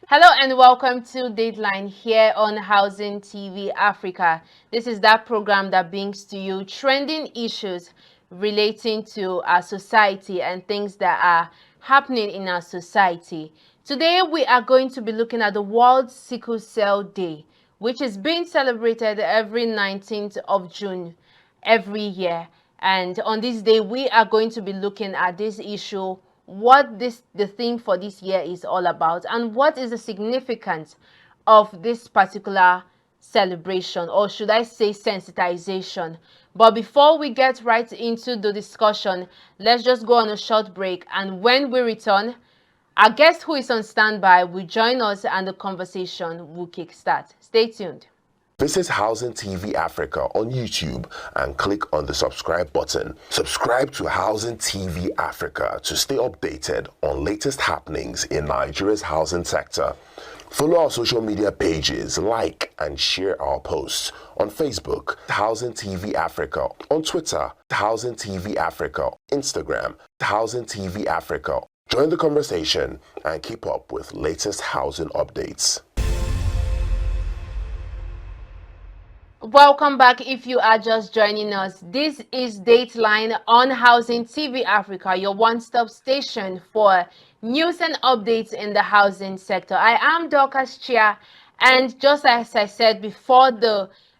Hello and welcome to Dateline here on Housing TV Africa. This is that program that brings to you trending issues relating to our society and things that are happening in our society. Today we are going to be looking at the World Sickle Cell Day, which is being celebrated every 19th of June every year. And on this day, we are going to be looking at this issue, what the theme for this year is all about, and what is the significance of this particular celebration, or should I say sensitization. But before we get right into the discussion, let's just go on a short break, and when we return, our guest who is on standby will join us and the conversation will kickstart. Stay tuned. Visit Housing TV Africa on YouTube and click on the subscribe button. Subscribe to Housing TV Africa to stay updated on latest happenings in Nigeria's housing sector. Follow our social media pages, like and share our posts on Facebook, Housing TV Africa, on Twitter, Housing TV Africa, Instagram, Housing TV Africa. Join the conversation and keep up with latest housing updates. Welcome back if you are just joining us. This is Dateline on Housing TV Africa, your one-stop station for news and updates in the housing sector. I am Dorcas Chia, and just as I said before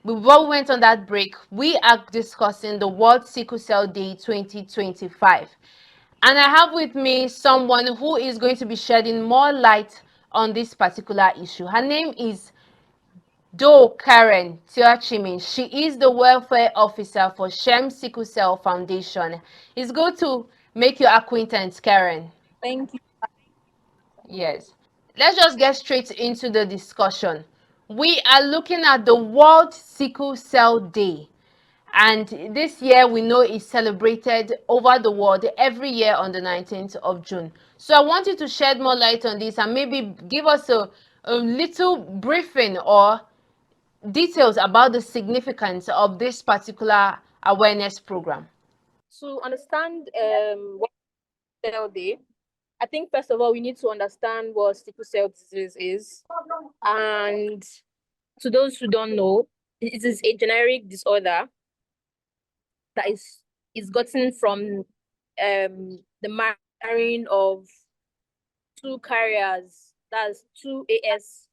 we went on that break, we are discussing the World Sickle Cell Day 2025. And I have with me someone who is going to be shedding more light on this particular issue. Her name is Karen Tiochimin. She is the welfare officer for Shem Sickle Cell Foundation. It's good to make your acquaintance, Karen. Thank you. Yes. Let's just get straight into the discussion. We are looking at the World Sickle Cell Day. And this year we know is celebrated over the world every year on the 19th of June. So I want you to shed more light on this and maybe give us a little briefing or details about the significance of this particular awareness program. To understand what cell day, I think first of all we need to understand what sickle cell disease is. And to those who don't know, it is a generic disorder that is gotten from the marrying of two carriers, that's two AS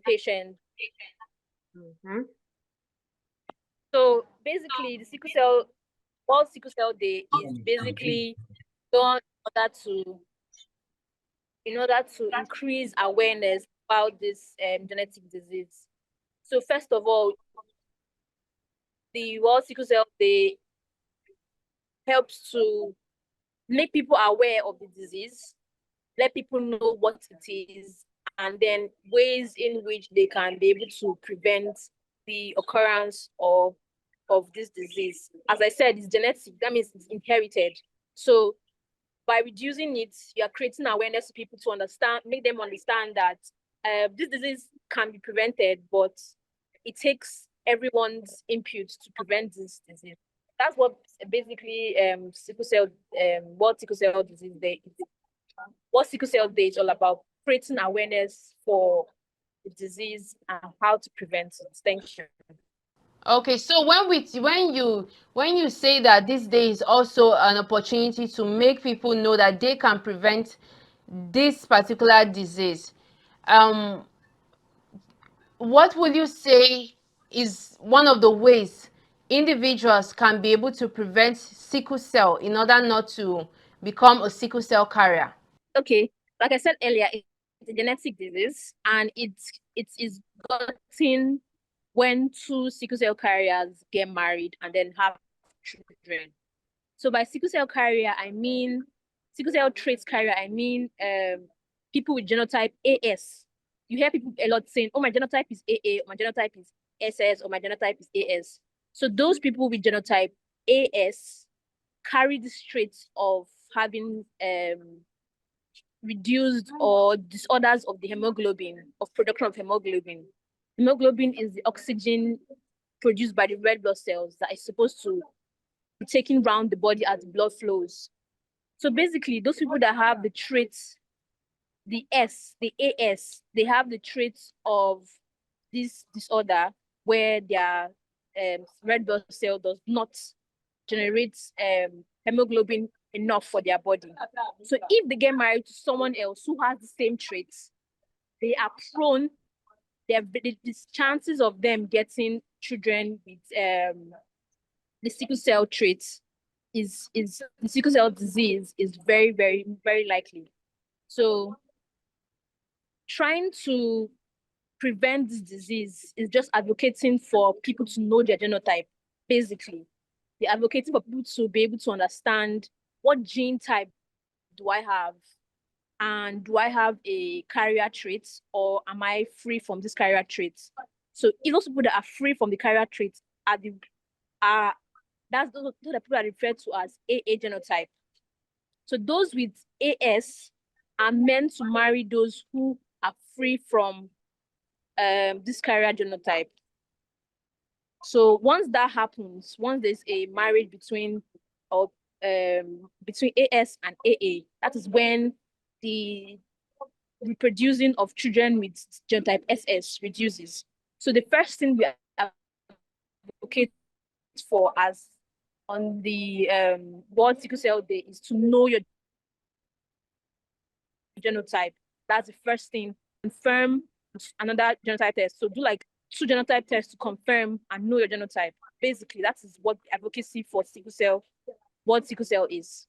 patients. Mhm. So basically the sickle cell World Sickle Cell Day is basically done in order to increase awareness about this genetic disease. So first of all, the World Sickle Cell Day helps to make people aware of the disease, let people know what it is, and then ways in which they can be able to prevent the occurrence of this disease. As I said, it's genetic, that means it's inherited. So by reducing it, you are creating awareness to people to understand, make them understand that this disease can be prevented, but it takes everyone's input to prevent this disease. That's what basically sickle cell, what sickle cell disease day is. What sickle cell day is all about, creating awareness for the disease and how to prevent it. Thank you. Okay, so when you say that this day is also an opportunity to make people know that they can prevent this particular disease, um, what would you say is one of the ways individuals can be able to prevent sickle cell in order not to become a sickle cell carrier? Okay, like I said earlier, it's a genetic disease, and it is gotten when two sickle cell carriers get married and then have children. So by sickle cell carrier, I mean sickle cell traits carrier. I mean people with genotype AS. You hear people a lot saying, "Oh, my genotype is AA, my genotype is SS, or my genotype is AS." So those people with genotype AS carry the traits of having reduced or disorders of the hemoglobin, of production of hemoglobin. Hemoglobin is the oxygen produced by the red blood cells that is supposed to be taken around the body as the blood flows. So basically, those people that have the traits the AS, they have the traits of this disorder where their red blood cell does not generate hemoglobin enough for their body. So if they get married to someone else who has the same traits, they are prone. The chances of them getting children with the sickle cell traits is the sickle cell disease is very, very, very likely. So trying to prevent this disease is just advocating for people to know their genotype, basically. They're advocating for people to be able to understand what gene type do I have, and do I have a carrier trait, or am I free from this carrier trait? So if those people that are free from the carrier trait are those are people are referred to as AA genotype. So those with AS are meant to marry those who are free from this carrier genotype. So once that happens, once there's a marriage between AS and AA, that is when the reproducing of children with genotype SS reduces. So the first thing we advocate for as on the World Sickle Cell Day is to know your genotype. That's the first thing. Confirm another genotype test. So do like 2 genotype tests to confirm and know your genotype. Basically, that is what advocacy for sickle cell, World Sickle Cell is.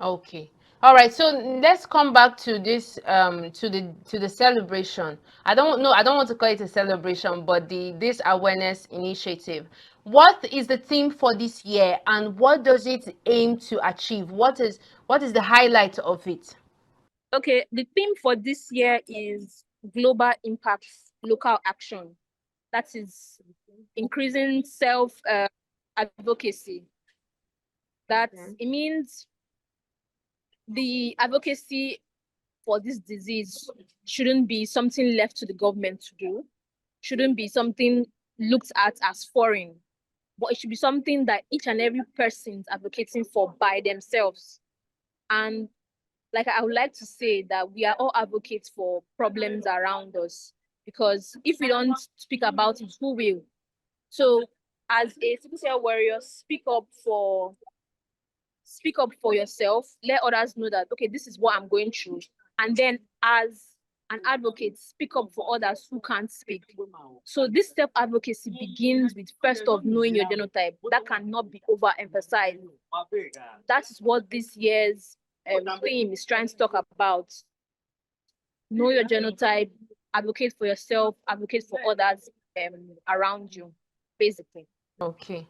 Okay. All right. So let's come back to this to the celebration. I don't know. I don't want to call it a celebration, but this awareness initiative. What is the theme for this year, and what does it aim to achieve? What is the highlight of it? Okay, the theme for this year is global impact, local action. That is increasing self advocacy. That it means the advocacy for this disease shouldn't be something left to the government to do, shouldn't be something looked at as foreign, but it should be something that each and every person is advocating for by themselves. And like I would like to say that we are all advocates for problems around us, because if we don't speak about it, who will? So as a sickle cell warrior, speak up for yourself, let others know that okay, this is what I'm going through. And then as an advocate, speak up for others who can't speak. So this self-advocacy begins with first of knowing your genotype. That cannot be overemphasized. That is what this year's theme is trying to talk about. Know your genotype, advocate for yourself, advocate for others around you, basically. Okay.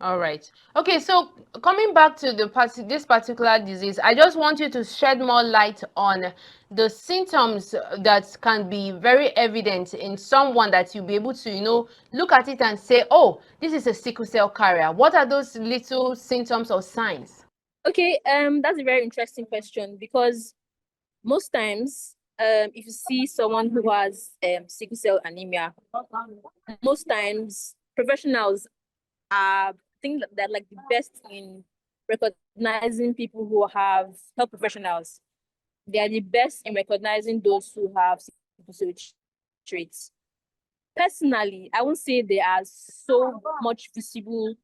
All right. Okay, so coming back to this particular disease, I just want you to shed more light on the symptoms that can be very evident in someone that you'll be able to, look at it and say, oh, this is a sickle cell carrier. What are those little symptoms or signs? Okay, that's a very interesting question, because most times, if you see someone who has sickle cell anemia, most times professionals are think that they're like the best in recognizing people who have health professionals. They are the best in recognizing those who have sickle cell traits. Personally, I won't say there are so much visible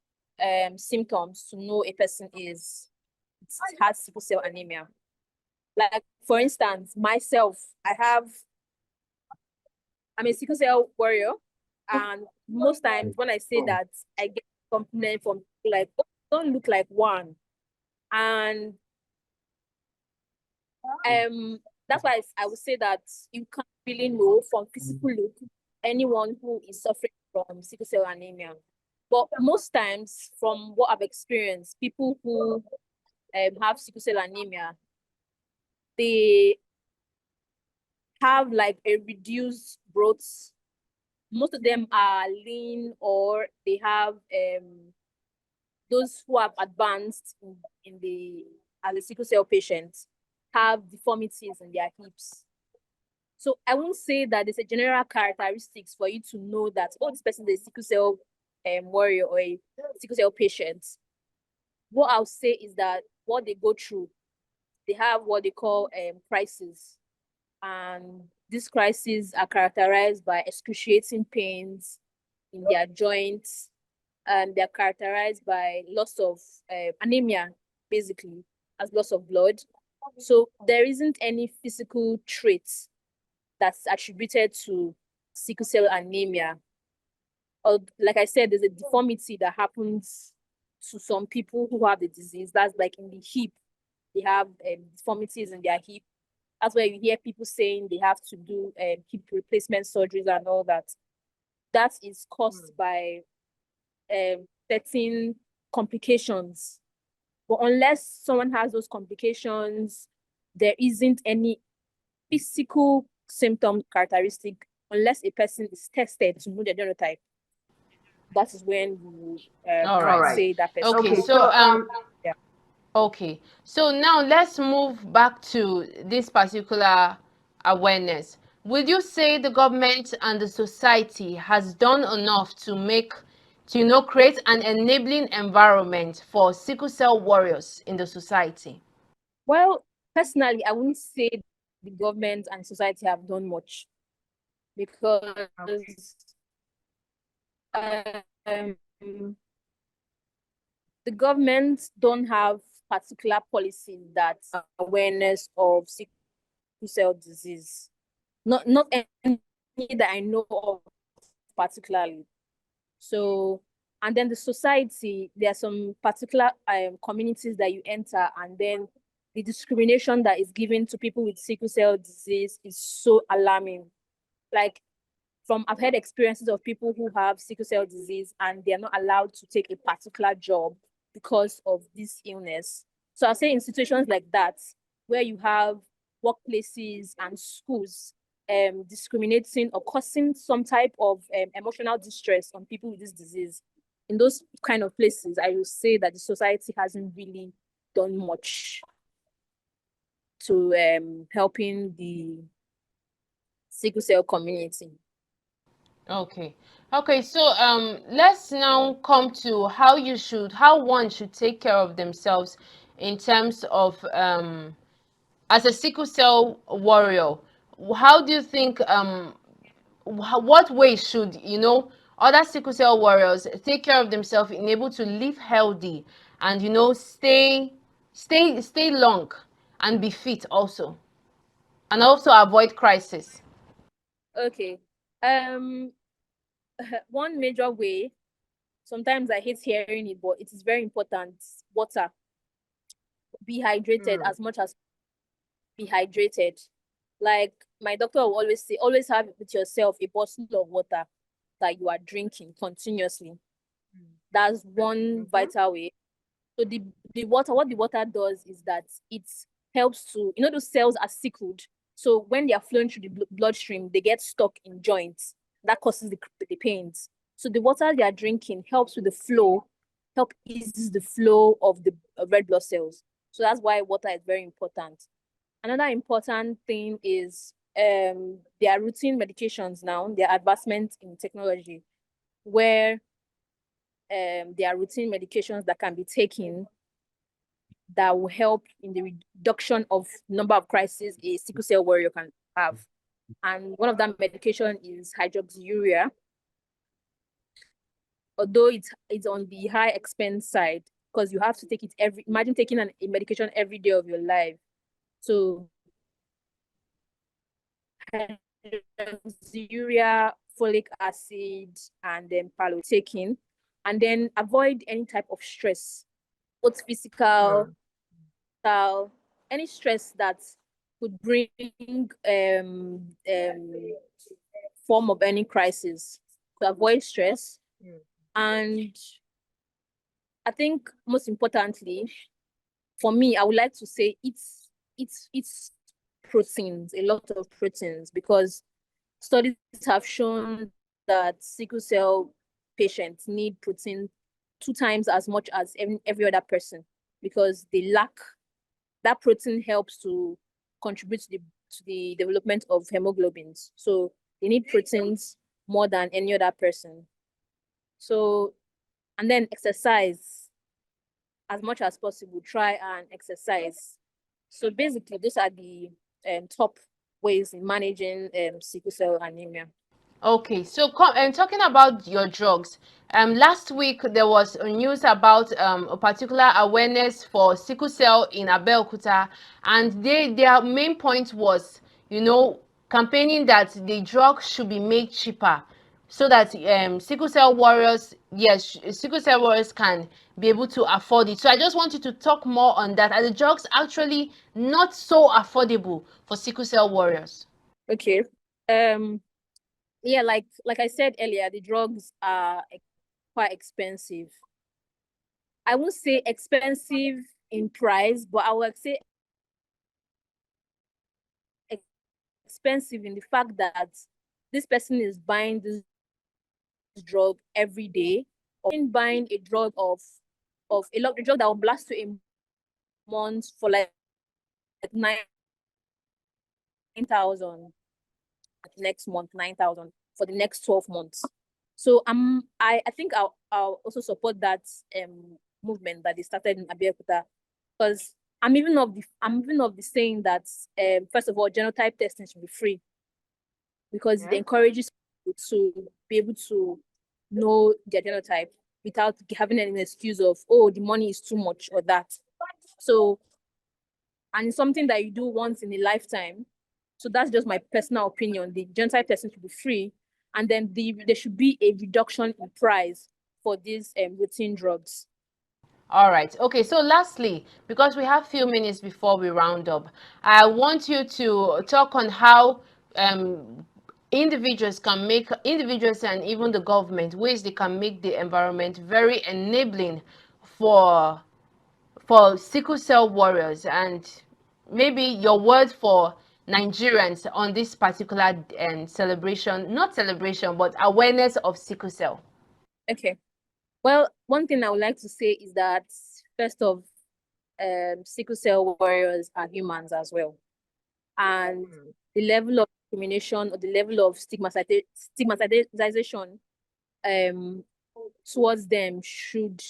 symptoms to know a person has sickle cell anemia. Like for instance, myself, I'm a sickle cell warrior, and most times when I say that, I get compliment from people like, "Oh, you don't look like one," and that's why I would say that you can't really know from physical look anyone who is suffering from sickle cell anemia. But most times, from what I've experienced, people who have sickle cell anemia, they have like a reduced growth. Most of them are lean, or they have those who have advanced in the as a sickle cell patient have deformities in their hips. So I won't say that there's a general characteristics for you to know that, oh, this person is a sickle cell warrior or a sickle cell patient. What I'll say is that what they go through, they have what they call crisis. and these crises are characterized by excruciating pains in their joints, and they're characterized by loss of anemia, basically, as loss of blood. So there isn't any physical traits that's attributed to sickle cell anemia. Or, like I said, there's a deformity that happens to some people who have the disease. That's like in the hip, they have deformities in their hip. That's where you hear people saying they have to do hip replacement surgeries and all that. That is caused by certain complications. But unless someone has those complications, there isn't any physical symptom characteristic unless a person is tested to know the genotype. That is when you All right. say that person. Okay, Yeah. okay. So now let's move back to this particular awareness. Would you say the government and the society has done enough to create an enabling environment for sickle cell warriors in the society? Well, personally, I wouldn't say the government and society have done much because um, the government don't have particular policies that awareness of sickle cell disease. Not any that I know of particularly. So, and then the society, there are some particular communities that you enter, and then the discrimination that is given to people with sickle cell disease is so alarming. Like, I've had experiences of people who have sickle cell disease and they're not allowed to take a particular job because of this illness. So I'll say in situations like that, where you have workplaces and schools discriminating or causing some type of emotional distress on people with this disease, in those kind of places, I will say that the society hasn't really done much to helping the sickle cell community. Okay. Okay, so let's now come to how one should take care of themselves in terms of as a sickle cell warrior. How do you think what way should other sickle cell warriors take care of themselves in able to live healthy and stay long and be fit also, and also avoid crisis? Okay. One major way, sometimes I hate hearing it, but it is very important. Water. Be hydrated as much as be hydrated. Like my doctor will always say, always have with yourself a bottle of water that you are drinking continuously. That's one vital way. So the water, what the water does is that it helps to, those cells are sickled. So when they are flowing through the bloodstream, they get stuck in joints. That causes the pains. So the water they are drinking helps with the flow, help eases the flow of the red blood cells. So that's why water is very important. Another important thing is there are routine medications now. There are advancements in technology where there are routine medications that can be taken that will help in the reduction of number of crises a sickle cell warrior can have. And one of that medication is hydroxyurea. Although it's on the high expense side, because you have to take it imagine taking a medication every day of your life. So hydroxyurea, folic acid, and then taking, and then avoid any type of stress, both physical, mental, any stress that could bring form of any crisis. To avoid stress. And I think most importantly, for me, I would like to say it's proteins, a lot of proteins, because studies have shown that sickle cell patients need protein 2 times as much as every other person, because they lack that protein. Helps to contribute to the development of hemoglobins. So they need proteins more than any other person. So, and then exercise as much as possible. Try and exercise. So basically, those are the top ways in managing sickle cell anemia. Okay, so talking about your drugs, last week there was news about a particular awareness for sickle cell in Abeokuta, and their main point was, campaigning that the drug should be made cheaper, so that sickle cell warriors, yes, sickle cell warriors can be able to afford it. So I just want you to talk more on that. Are the drugs actually not so affordable for sickle cell warriors? Okay. Yeah, like I said earlier, the drugs are quite expensive. I won't say expensive in price, but I would say expensive in the fact that this person is buying this drug every day, or buying a drug of a drug that will last you a month for like 9,000. Next month 9,000 for the next 12 months. So I think I'll also support that movement that they started in Abeokuta, because I'm even of the saying that first of all, genotype testing should be free, because it encourages people to be able to know their genotype without having an excuse of, oh, the money is too much or that. So, and it's something that you do once in a lifetime. So that's just my personal opinion. The genotype testing should be free, and then there should be a reduction in price for these routine drugs. All right. Okay. So lastly, because we have few minutes before we round up, I want you to talk on how um, individuals and even the government, ways they can make the environment very enabling for sickle cell warriors, and maybe your word for Nigerians on this particular celebration, not celebration, but awareness of sickle cell. Okay. Well, one thing I would like to say is that first of sickle cell warriors are humans as well, and the level of discrimination or the level of stigmatization um towards them should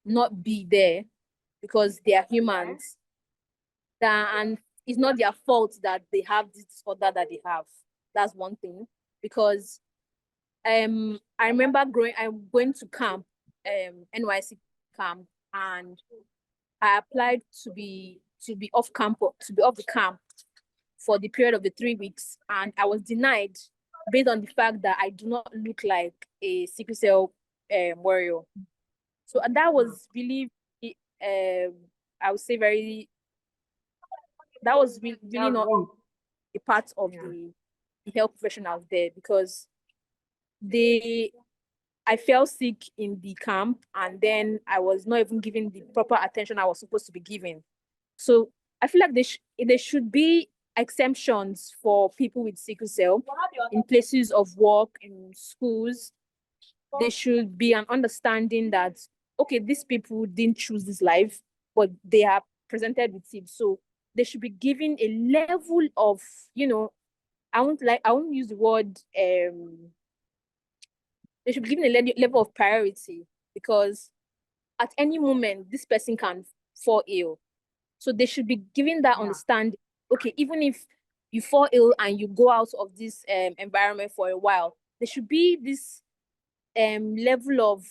not be there, because they are humans, and it's not their fault that they have this disorder that they have. That's one thing. Because I remember I'm going to camp, NYC camp, and I applied to be off the camp for the period of the 3 weeks, and I was denied based on the fact that I do not look like a sickle cell warrior. So that was really, I would say, very, that was really not a part of the health professionals there, because they I fell sick in the camp, and then I was not even given the proper attention I was supposed to be given. So I feel like there should be exemptions for people with sickle cell in places of work, in schools. There should be an understanding that, okay, these people didn't choose this life, but they are presented with it. So they should be given a level of, I won't use the word they should be given a level of priority, because at any moment this person can fall ill. So they should be given that understanding. Okay, even if you fall ill and you go out of this environment for a while, there should be this level of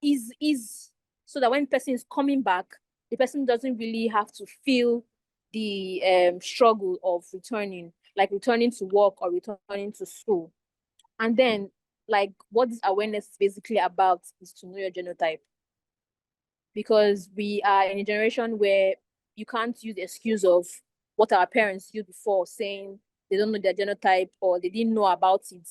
ease, so that when the person is coming back, the person doesn't really have to feel the struggle of returning, like returning to work or returning to school. And then, like, what this awareness is basically about is to know your genotype, because we are in a generation where you can't use the excuse of what our parents used before, saying they don't know their genotype or they didn't know about it,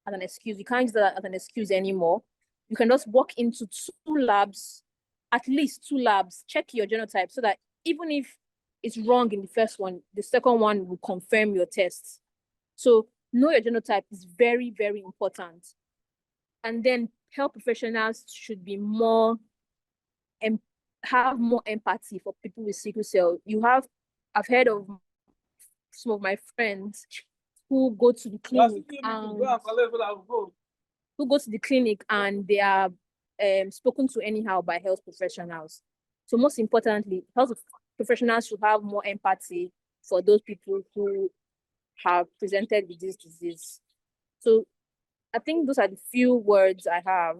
as an excuse. You can't use that as an excuse anymore. You can just walk into two labs, at least two labs, check your genotype, so that even if it's wrong in the first one, the second one will confirm your tests. So know your genotype is very, very important. And then health professionals should be more and have more empathy for people with sickle cell. I've heard of some of my friends who go to the clinic and they are spoken to anyhow by health professionals. So most importantly, health professionals should have more empathy for those people who have presented with this disease. So I think those are the few words I have.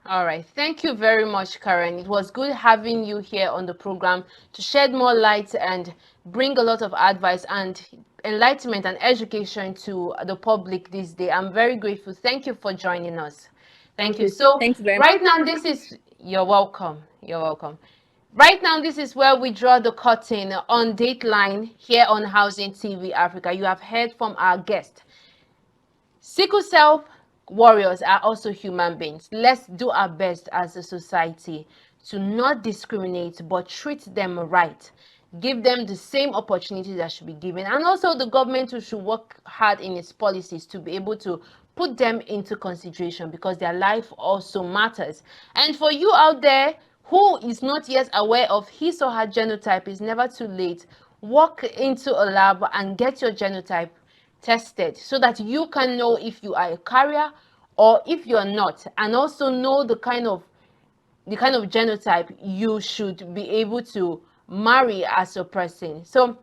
All right. Thank you very much, Karen. It was good having you here on the program to shed more light and bring a lot of advice and enlightenment and education to the public this day. I'm very grateful. Thank you for joining us. Thank you. Okay, So thank you very much. right now, you're welcome. You're welcome. Right now, this is where we draw the curtain on Dateline here on Housing TV Africa. You have heard from our guest. Sickle cell warriors are also human beings. Let's do our best as a society to not discriminate but treat them right. Give them the same opportunities that should be given. And also the government should work hard in its policies to be able to put them into consideration because their life also matters. And for you out there who is not yet aware of his or her genotype, it's never too late. Walk into a lab and get your genotype tested so that you can know if you are a carrier or if you're not, and also know the kind of genotype you should be able to marry as a person. So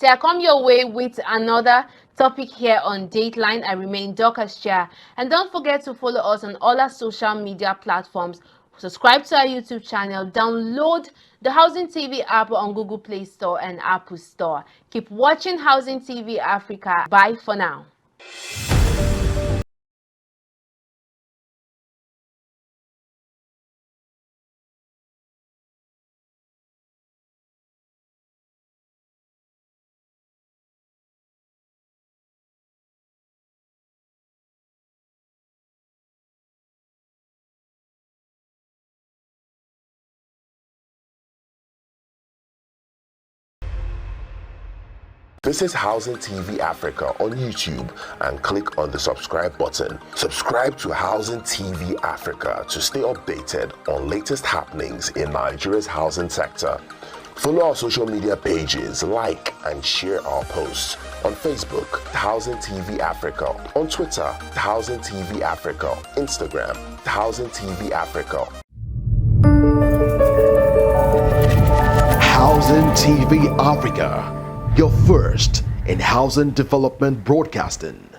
I come your way with another topic here on Dateline. I remain Dorcas Chair. And don't forget to follow us on all our social media platforms. Subscribe to our YouTube channel. Download the Housing TV app on Google Play Store and Apple Store. Keep watching Housing TV Africa. Bye for now. Visit Housing TV Africa on YouTube and click on the subscribe button. Subscribe to Housing TV Africa to stay updated on latest happenings in Nigeria's housing sector. Follow our social media pages, like and share our posts. On Facebook, Housing TV Africa. On Twitter, Housing TV Africa. Instagram, Housing TV Africa. Housing TV Africa, your first in housing development broadcasting.